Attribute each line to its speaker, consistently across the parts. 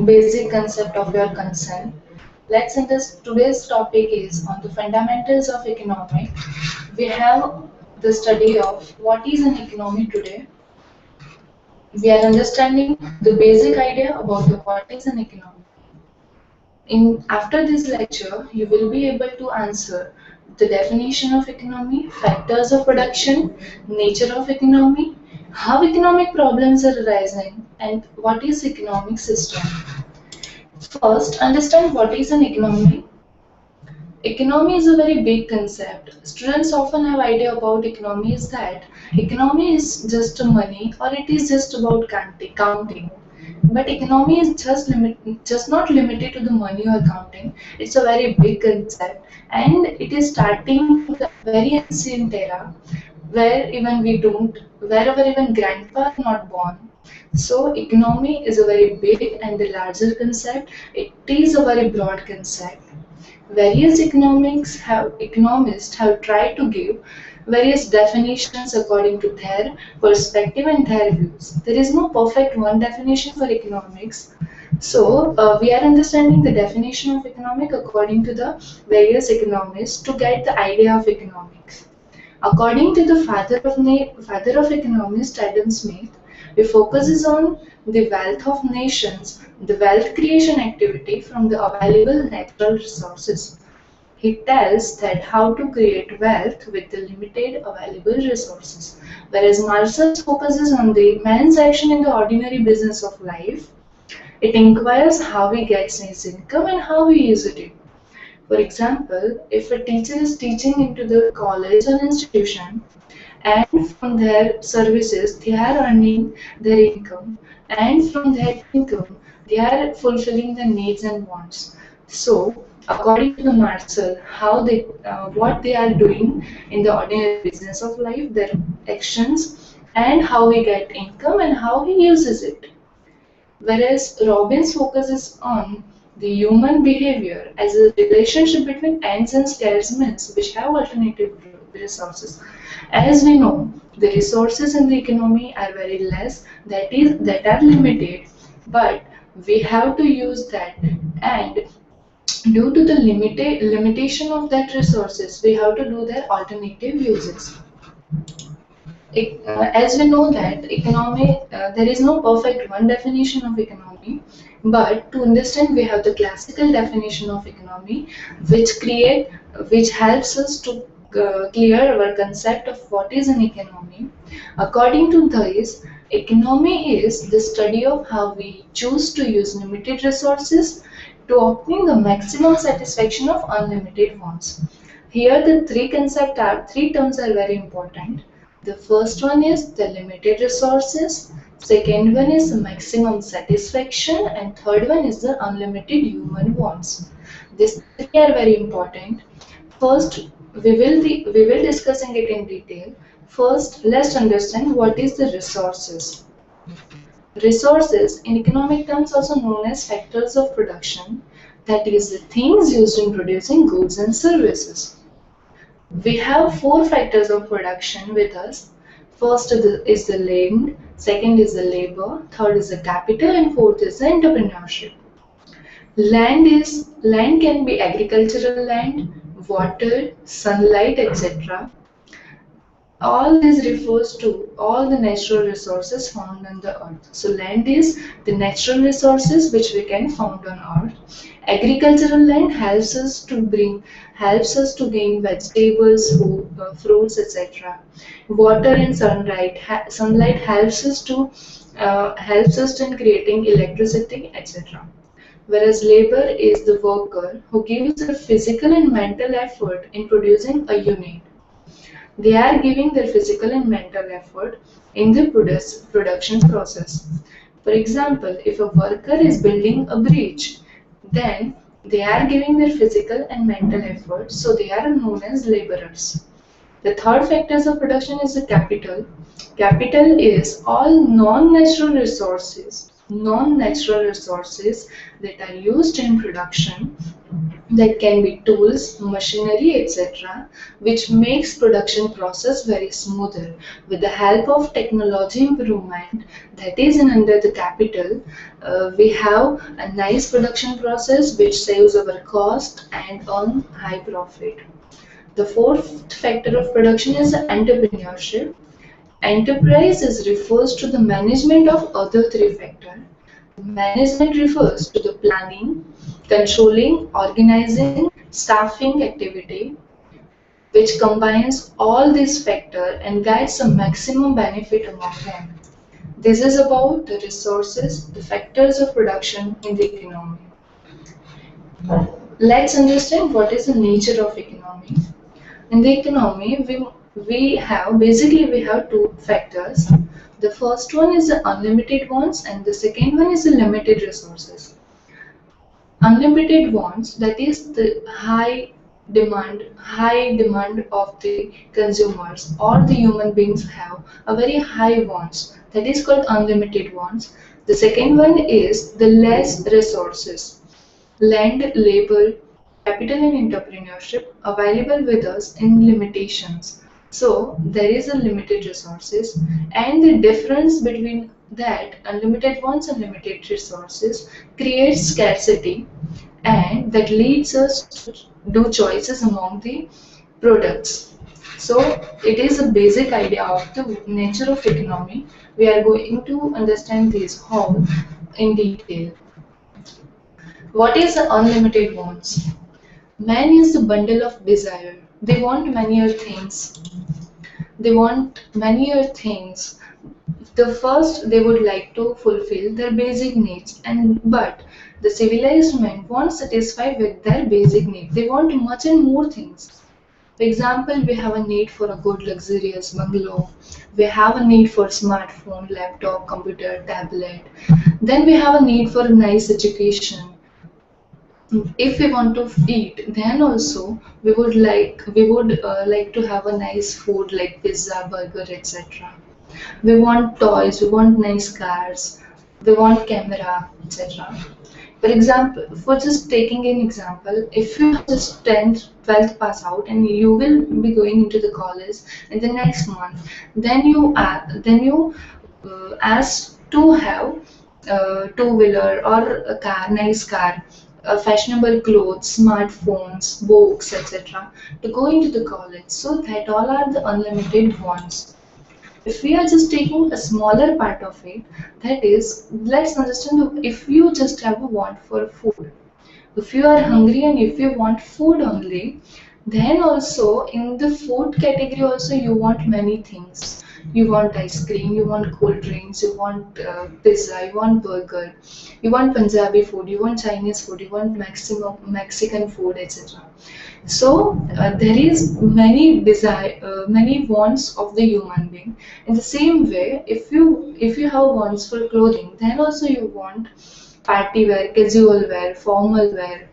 Speaker 1: basic concept of your concern. Let's understand today's topic is on the fundamentals of economic. We have the study of what is an economy today. We are understanding the basic idea about the what is an economy. In after this lecture, you will be able to answer the definition of economy, factors of production, nature of economy, how economic problems are arising, and what is economic system. First, understand what is an economy. Economy is a very big concept. Students often have idea about economy is that economy is just money or it is just about counting. But economy is just not limited to the money or counting. It's a very big concept, and it is starting from the very ancient era, wherever even grandpa are not born. So economy is a very big and a larger concept. It is a very broad concept. Various economists have tried to give various definitions according to their perspective and their views. There is no perfect one definition for economics. So we are understanding the definition of economic according to the various economists to get the idea of economics. According to the father of economist Adam Smith, he focuses on the wealth of nations, the wealth creation activity from the available natural resources. He tells that how to create wealth with the limited available resources, whereas Marshall focuses on the man's action in the ordinary business of life. It inquires how he gets his income and how he uses it. For example, if a teacher is teaching into the college or institution, and from their services they are earning their income, and from that income they are fulfilling their needs and wants. So according to the Marcel, how they what they are doing in the ordinary business of life, their actions, and how he get income and how he uses it. Whereas Robbins focuses on the human behavior as a relationship between ends and scarce means which have alternative resources. As we know, the resources in the economy are very less, that are limited, but we have to use that, and due to the limitation of that resources, we have to do their alternative uses. As we know that economy, there is no perfect one definition of economy, but to understand we have the classical definition of economy, which helps us to clear our concept of what is an economy. According to this, economy is the study of how we choose to use limited resources to obtain the maximum satisfaction of unlimited wants. Here the three terms are very important. The first one is the limited resources, second one is the maximum satisfaction, and third one is the unlimited human wants. These three are very important. First, we will discussing it in detail. First, let's understand what is the resources. Resources, in economic terms also known as factors of production, that is the things used in producing goods and services. We have four factors of production with us. First is the land, second is the labor, third is the capital, and fourth is the entrepreneurship. Land can be agricultural land, water, sunlight, etc. All this refers to all the natural resources found on the earth. So land is the natural resources which we can find on earth. Agricultural land helps us to gain vegetables, fruits, etc. Water and sunlight helps us in creating electricity, etc. Whereas labor is the worker who gives their physical and mental effort in producing a unit. They are giving their physical and mental effort in the production process. For example, if a worker is building a bridge, then they are giving their physical and mental effort, so they are known as laborers. The third factors of production is the capital. Capital is all non-natural resources that are used in production, That can be tools, machinery, etc., which makes production process very smoother. With the help of technology improvement, that is in under the capital, we have a nice production process which saves our cost and earn high profit. The fourth factor of production is entrepreneurship. Enterprise is refers to the management of other three factors. Management refers to the planning, controlling, organizing, staffing activity, which combines all these factors and guides a maximum benefit among them. This is about the resources, the factors of production in the economy. Let's understand what is the nature of economy. In the economy, we have two factors. The first one is the unlimited wants, and the second one is the limited resources. Unlimited wants, that is the high demand of the consumers or the human beings have a very high wants, that is called unlimited wants. The second one is the less resources, land, labor, capital and entrepreneurship available with us in limitations. So there is a limited resources, and the difference between that unlimited wants and limited resources creates scarcity, and that leads us to do choices among the products. So it is a basic idea of the nature of economy. We are going to understand this whole in detail. What is the unlimited wants? Man is the bundle of desire. They want many things. They want many things. The first, they would like to fulfill their basic needs, and but the civilized man won't satisfy with their basic needs. They want much and more things. For example, we have a need for a good luxurious bungalow. We have a need for smartphone, laptop, computer, tablet. Then we have a need for a nice education. If we want to eat, then also we would like to have a nice food like pizza, burger, etc. We want toys, we want nice cars, we want camera, etc. For example, for just taking an example, if you have just 10th 12th pass out and you will be going into the college in the next month, then you ask to have a two-wheeler or a car, nice car, fashionable clothes, smartphones, books, etc. to go into the college. So that all are the unlimited wants. If we are just taking a smaller part of it, that is, let's understand if you just have a want for food. If you are hungry and if you want food only, then also in the food category also you want many things. You want ice cream, you want cold drinks, you want pizza, you want burger, you want Punjabi food, you want Chinese food, you want maximum Mexican food, etc. So there is many wants of the human being. In the same way, if you have wants for clothing, then also you want party wear, casual wear, formal wear.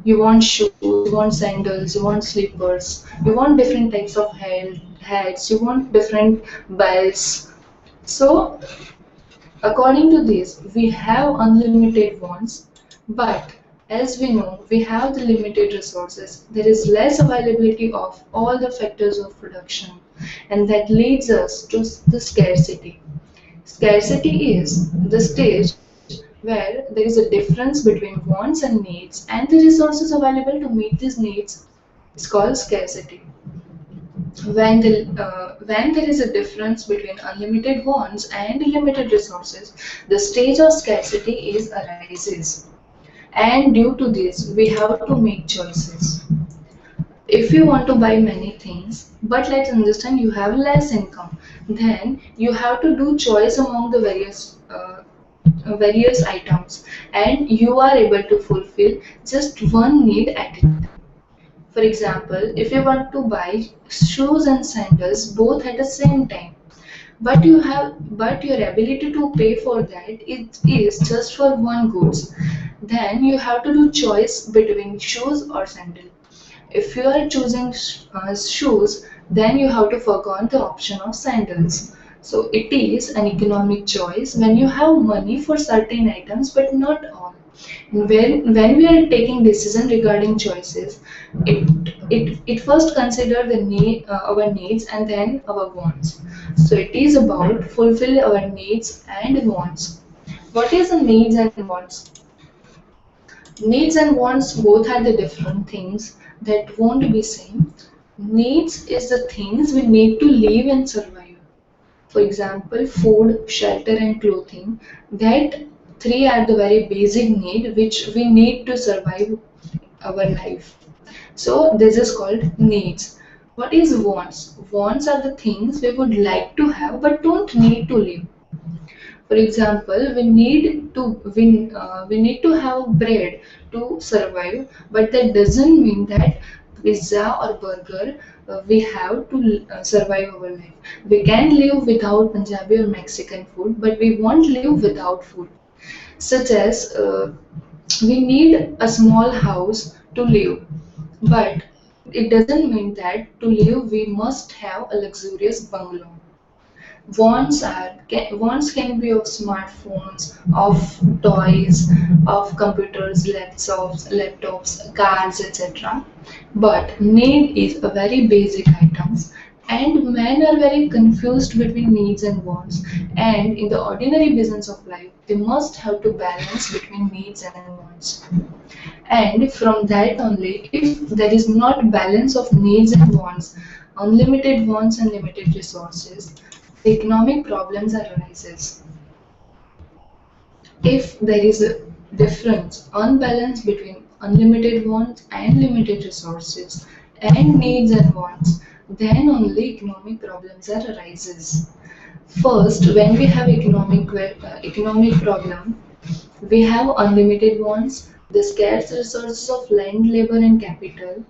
Speaker 1: You want shoes, you want sandals, you want slippers, you want different types of hats, you want different belts. So according to this, we have unlimited wants, but as we know, we have the limited resources. There is less availability of all the factors of production, and that leads us to the scarcity. Scarcity is the stage where there is a difference between wants and needs, and the resources available to meet these needs is called scarcity. When there is a difference between unlimited wants and limited resources, the stage of scarcity is arises. And due to this, we have to make choices. If you want to buy many things, but let's understand you have less income, then you have to do choice among the various items, and you are able to fulfill just one need at a time. For example, if you want to buy shoes and sandals both at the same time, but your ability to pay for that it is just for one goods, then you have to do choice between shoes or sandal. If you are choosing shoes, then you have to forgo the option of sandals. So it is an economic choice when you have money for certain items but not all. And when we are taking decision regarding choices, it first consider the our needs and then our wants. So it is about fulfill our needs and wants. What is the needs and wants? Needs and wants both are the different things that won't be same. Needs is the things we need to live and survive. For example, food, shelter, and clothing. That three are the very basic need which we need to survive our life. So this is called needs. What is wants? Wants are the things we would like to have but don't need to live. For example, we need to have bread to survive, but that doesn't mean that pizza or burger we have to survive our life. We can live without Punjabi or Mexican food, but we won't live without food. Such as we need a small house to live, but it doesn't mean that to live we must have a luxurious bungalow. Wants can be of smartphones, of toys, of computers, laptops, cars, etc. But need is a very basic items, and men are very confused between needs and wants. And in the ordinary business of life, they must have to balance between needs and wants. And from that only, if there is not balance of needs and wants, unlimited wants and limited resources, the economic problems arises. If there is a difference, unbalance between unlimited wants and limited resources and needs and wants, then only economic problems are arises. First, when we have economic problem, we have unlimited wants, the scarce resources of land, labor, and capital.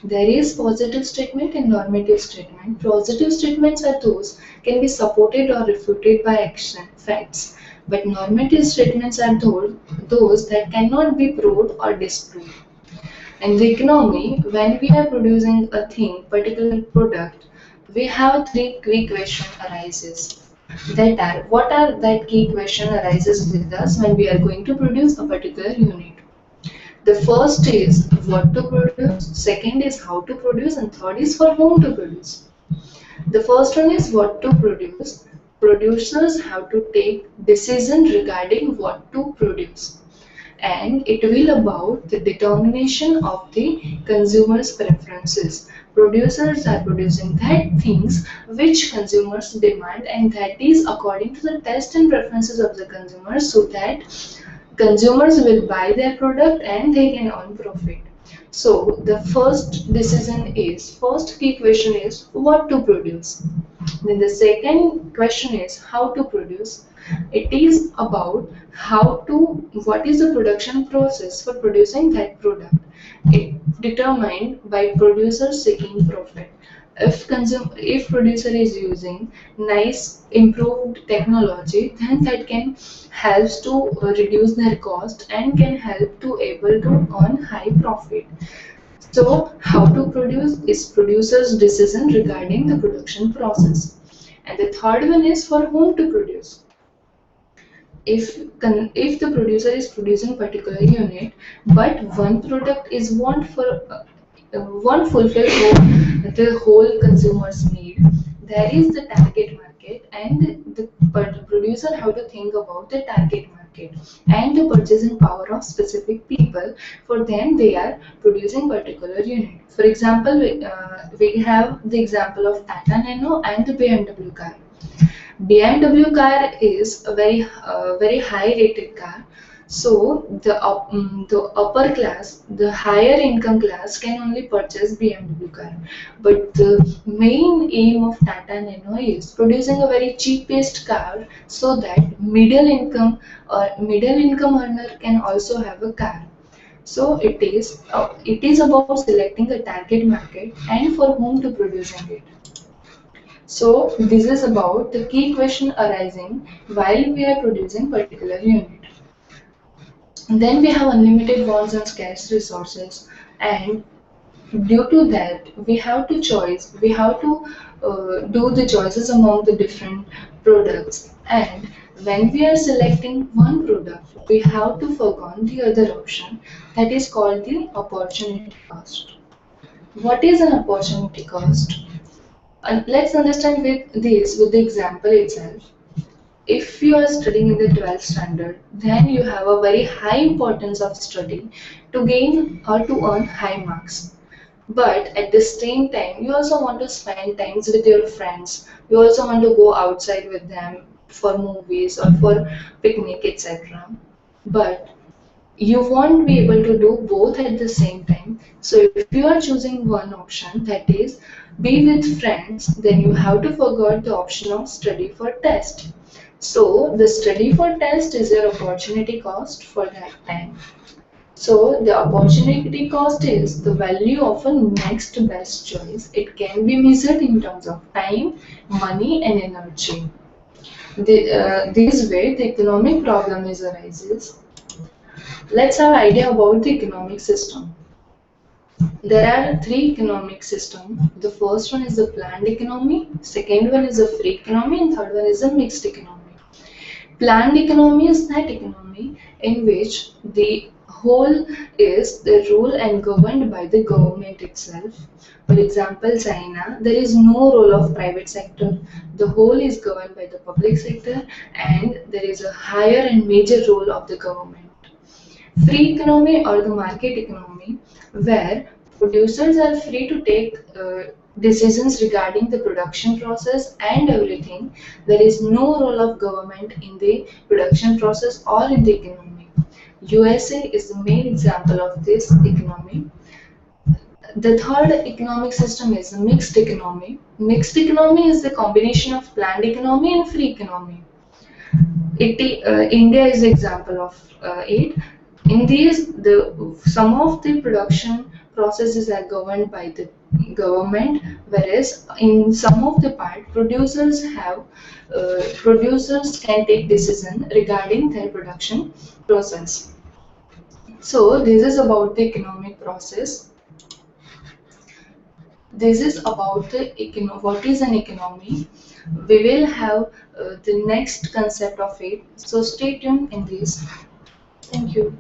Speaker 1: There is positive statement and normative statement. Positive statements are those can be supported or refuted by action, facts. But normative statements are those that cannot be proved or disproved. In the economy, when we are producing a thing, particular product, we have three key question arises. That are what are that key question arises with us when we are going to produce a particular unit. The first is what to produce, second is how to produce, and third is for whom to produce. The first one is what to produce. Producers have to take decision regarding what to produce, and it will about the determination of the consumer's preferences. Producers are producing that things which consumers demand, and that is according to the taste and preferences of the consumers, so that consumers will buy their product and they can earn profit. So the first key question is what to produce. Then the second question is how to produce. It is about what is the production process for producing that product. It determined by producer seeking profit. If producer is using nice improved technology, then that can helps to reduce their cost and can help to able to earn high profit. So how to produce is producer's decision regarding the production process. And the third one is for whom to produce. If the producer is producing particular unit, but one product is one fulfill the whole consumer's need, there is the target market, and the producer have to think about the target market and the purchasing power of specific people. For them, they are producing particular unit. For example, we have the example of Tata Nano and the BMW car. BMW car is a very high rated car. So the upper class, the higher income class can only purchase BMW car. But the main aim of Tata Nano is producing a very cheapest car so that middle income earner can also have a car. So it is about selecting the target market and for whom to producing it. So this is about the key question arising while we are producing particular unit. And then we have unlimited wants and scarce resources, and Due to that, we have to do the choices among the different products. And when we are selecting one product, we have to forget the other option, that is called the opportunity cost. What is an opportunity cost? And let's understand with the example itself. If you are studying in the 12th standard, then you have a very high importance of study to gain or to earn high marks. But at the same time, you also want to spend times with your friends. You also want to go outside with them for movies or for picnic, etc. But you won't be able to do both at the same time. So if you are choosing one option, that is be with friends, then you have to forget the option of study for test. So the study for test is your opportunity cost for that time. So the opportunity cost is the value of a next best choice. It can be measured in terms of time, money, and energy. This way, the economic problem is arises. Let's have idea about the economic system. There are three economic systems. The first one is the planned economy, second one is the free economy, and third one is the mixed economy. Planned economy is that economy in which the whole is the rule and governed by the government itself. For example, China, there is no role of private sector. The whole is governed by the public sector, and there is a higher and major role of the government. Free economy or the market economy, where producers are free to take decisions regarding the production process and everything. There is no role of government in the production process or in the economy. USA is the main example of this economy. The third economic system is the mixed economy. Mixed economy is the combination of planned economy and free economy. India is the example of it. In these, some of the production processes are governed by the government, whereas in some of the part, producers can take decision regarding their production process. So this is about the economic process. This is about the what is an economy. We will have the next concept of it. So stay tuned in this. Thank you.